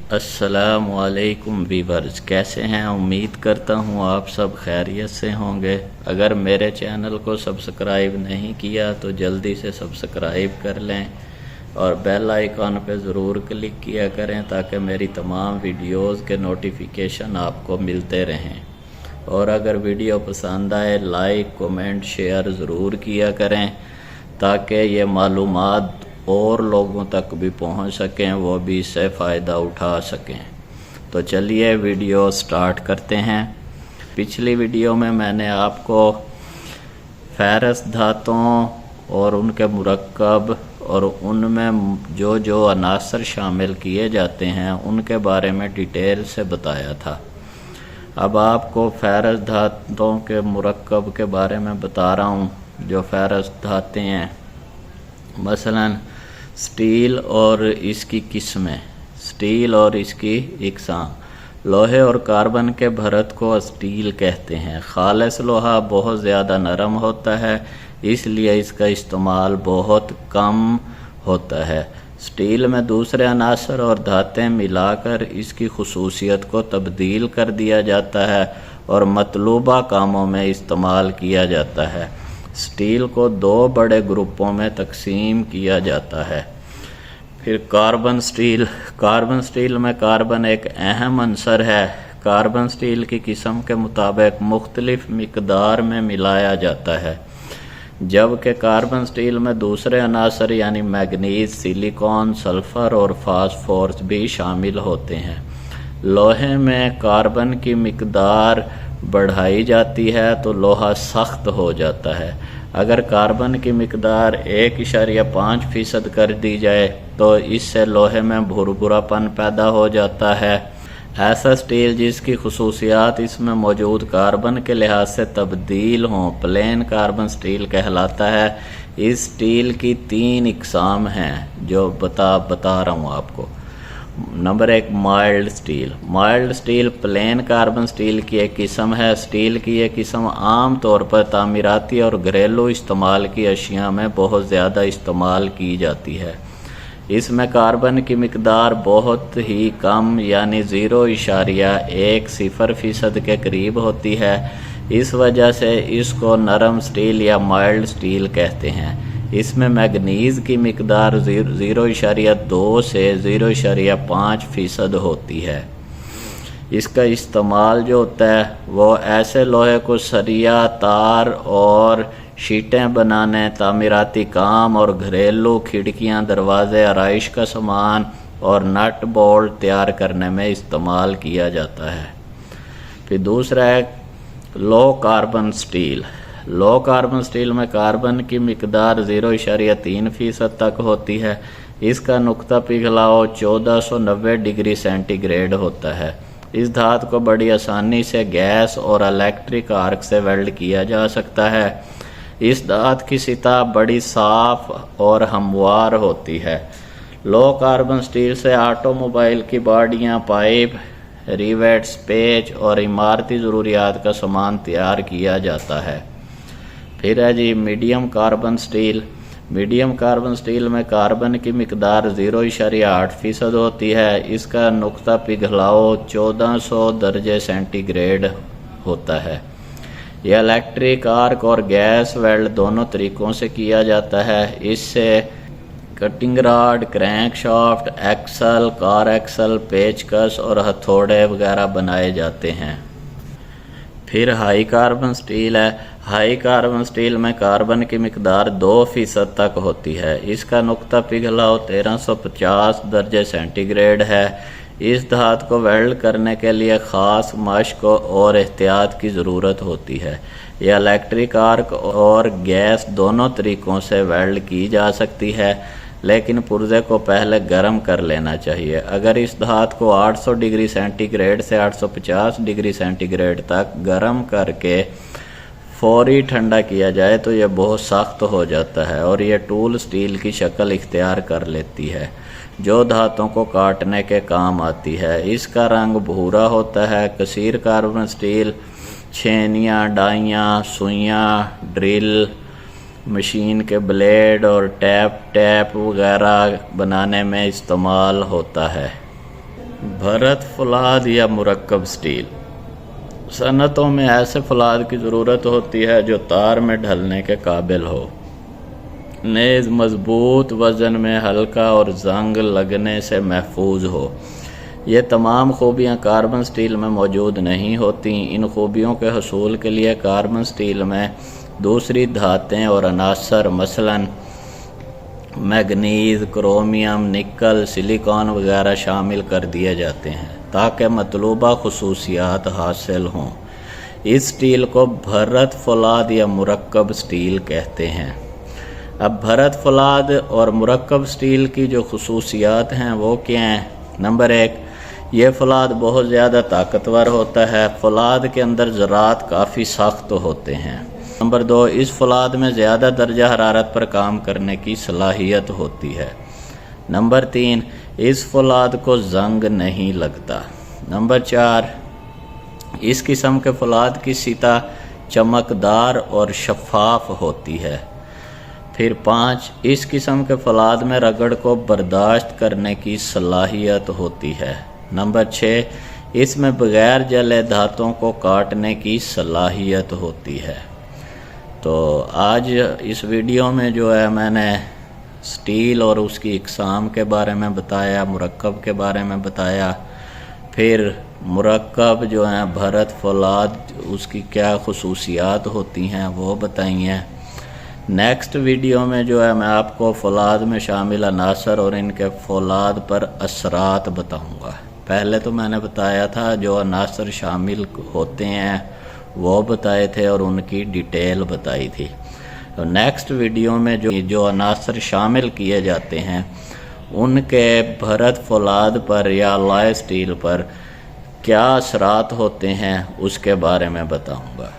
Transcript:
अस्सलाम वालेकुम व्यूअर्स, कैसे हैं? उम्मीद करता हूँ आप सब खैरियत से होंगे। अगर मेरे चैनल को सब्सक्राइब नहीं किया तो जल्दी से सब्सक्राइब कर लें और बेल आइकॉन पे ज़रूर क्लिक किया करें ताकि मेरी तमाम वीडियोस के नोटिफिकेशन आपको मिलते रहें। और अगर वीडियो पसंद आए लाइक कमेंट शेयर ज़रूर किया करें ताकि ये मालूमात और लोगों तक भी पहुंच सकें, वो भी इससे फ़ायदा उठा सकें। तो चलिए वीडियो स्टार्ट करते हैं। पिछली वीडियो में मैंने आपको फेरस धातुओं और उनके मुरक्कब और उनमें जो जो अनासर शामिल किए जाते हैं उनके बारे में डिटेल से बताया था। अब आपको फेरस धातुओं के मुरक्कब के बारे में बता रहा हूँ। जो फेरस धातें हैं, मसलन स्टील और इसकी किस्में, स्टील और इसकी इकसाम। लोहे और कार्बन के भरत को स्टील कहते हैं। खालिस लोहा बहुत ज़्यादा नरम होता है, इसलिए इसका इस्तेमाल बहुत कम होता है। स्टील में दूसरे अनासर और धातें मिलाकर इसकी खुसूसियत को तब्दील कर दिया जाता है और मतलूबा कामों में इस्तेमाल किया जाता है। स्टील को दो बड़े ग्रुपों में तकसीम किया जाता है। फिर कार्बन स्टील में कार्बन एक अहम अंसर है। कार्बन स्टील की किस्म के मुताबिक मुख्तलिफ मिकदार में मिलाया जाता है, जबकि कार्बन स्टील में दूसरे अनासर यानी मैग्नीज, सिलिकॉन, सल्फर और फास्फोरस भी शामिल होते हैं। लोहे में कार्बन की मिकदार बढ़ाई जाती है तो लोहा सख्त हो जाता है। अगर कार्बन की मिकदार 1.5% कर दी जाए तो इससे लोहे में भुरभुरापन पैदा हो जाता है। ऐसा स्टील जिसकी खुसूसियात इसमें मौजूद कार्बन के लिहाज से तब्दील हों प्लेन कार्बन स्टील कहलाता है। इस स्टील की 3 इकसाम हैं जो बता रहा हूँ आपको। Number 1, mild steel plane carbon steel की एक किस्म है। स्टील की यह किस्म आम तौर पर तामीराती और घरेलू इस्तेमाल की अशिया में बहुत ज़्यादा इस्तेमाल की जाती है। इसमें कार्बन की मिकदार बहुत ही कम यानी 0.10% के करीब होती है। इस वजह से इसको नरम स्टील या माइल्ड स्टील कहते हैं। इसमें मैग्नीज की मिकदार 0.2 से 0.5% होती है। इसका इस्तेमाल जो होता है वो ऐसे लोहे को सरिया, तार और शीटें बनाने, तामीराती काम और घरेलू खिड़कियां, दरवाजे, आराइश का सामान और नट बोल्ट तैयार करने में इस्तेमाल किया जाता है। फिर दूसरा है लो कार्बन स्टील में कार्बन की मिकदार 0.3% तक होती है। इसका नुक्ता पिघलाव 1490 डिग्री सेंटीग्रेड होता है। इस धातु को बड़ी आसानी से गैस और इलेक्ट्रिक आर्क से वेल्ड किया जा सकता है। इस धातु की सतह बड़ी साफ और हमवार होती है। लो कार्बन स्टील से ऑटोमोबाइल की बॉडियां, पाइप, रिवेट्स, पेच और इमारती ज़रूरियात का सामान तैयार किया जाता है। फिर है जी मीडियम कार्बन स्टील में कार्बन की मिकदार 0.8% होती है। इसका नुक्ता पिघलाव 1400 दर्जे सेंटीग्रेड होता है। यह इलेक्ट्रिक आर्क और गैस वेल्ड दोनों तरीक़ों से किया जाता है। इससे cutting rod, crank shaft, axle, car axle, पेचकस और हथौड़े वगैरह बनाए जाते हैं। फिर हाई कार्बन स्टील है। हाई कार्बन स्टील में कार्बन की मिकदार 2% तक होती है। इसका नुक्ता पिघलाव 1350 दर्जे सेंटीग्रेड है। इस धातु को वेल्ड करने के लिए ख़ास मशक और एहतियात की ज़रूरत होती है। यह इलेक्ट्रिक आर्क और गैस दोनों तरीक़ों से वेल्ड की जा सकती है, लेकिन पुर्जे को पहले गर्म कर लेना चाहिए। अगर इस धातु को 800 डिग्री सेंटीग्रेड से 850 डिग्री सेंटीग्रेड तक गर्म करके फौरी ठंडा किया जाए तो यह बहुत सख्त हो जाता है और यह टूल स्टील की शक्ल इख्तियार कर लेती है, जो धातुओं को काटने के काम आती है। इसका रंग भूरा होता है। कसीर कार्बन स्टील छेनियाँ, डाइयाँ, सुइयाँ, ड्रिल मशीन के ब्लेड और टैप वगैरह बनाने में इस्तेमाल होता है। भरत फौलाद या मुरक्कब स्टील। सनतों में ऐसे फौलाद की ज़रूरत होती है जो तार में ढलने के काबिल हो, नेज़ मजबूत, वज़न में हल्का और जंग लगने से महफूज हो। ये तमाम खूबियाँ कार्बन स्टील में मौजूद नहीं होती। इन खूबियों के हसूल के लिए कार्बन स्टील में दूसरी धातें और अनासर मसलन मैग्नीज, क्रोमियम, निकल, सिलिकॉन वगैरह शामिल कर दिए जाते हैं ताकि मतलूबा खुसूसियात हासिल हों। इस स्टील को भरत फौलाद या मुरक्कब स्टील कहते हैं। अब भरत फौलाद और मुरक्कब स्टील की जो खुसूसियात हैं वो क्या हैं? नंबर 1, ये फौलाद बहुत ज़्यादा ताकतवर होता है। फौलाद के अंदर ज़रात काफ़ी सख्त होते हैं। नंबर 2, इस फौलाद में ज़्यादा दर्जा हरारत पर काम करने की सलाहियत होती है। नंबर 3, इस फौलाद को जंग नहीं लगता। नंबर 4, इस किस्म के फौलाद की सतह चमकदार और शफाफ होती है। फिर 5, इस किस्म के फौलाद में रगड़ को बर्दाश्त करने की सलाहियत होती है। नंबर 6, इसमें बगैर जले धातों को काटने की सलाहियत होती है। तो आज इस वीडियो में जो है मैंने स्टील और उसकी इकसाम के बारे में बताया, मुरक्कब के बारे में बताया, फिर मुरक्कब जो है भरत फौलाद उसकी क्या खुसूसियात होती हैं वो बताई हैं। नेक्स्ट वीडियो में जो है मैं आपको फौलाद में शामिल अनासर और इनके फौलाद पर असरात बताऊंगा। पहले तो मैंने बताया था जो अनासर शामिल होते हैं वो बताए थे और उनकी डिटेल बताई थी। तो नेक्स्ट वीडियो में जो अनासर शामिल किए जाते हैं उनके भरत फौलाद पर या अलॉय स्टील पर क्या असरात होते हैं उसके बारे में बताऊंगा।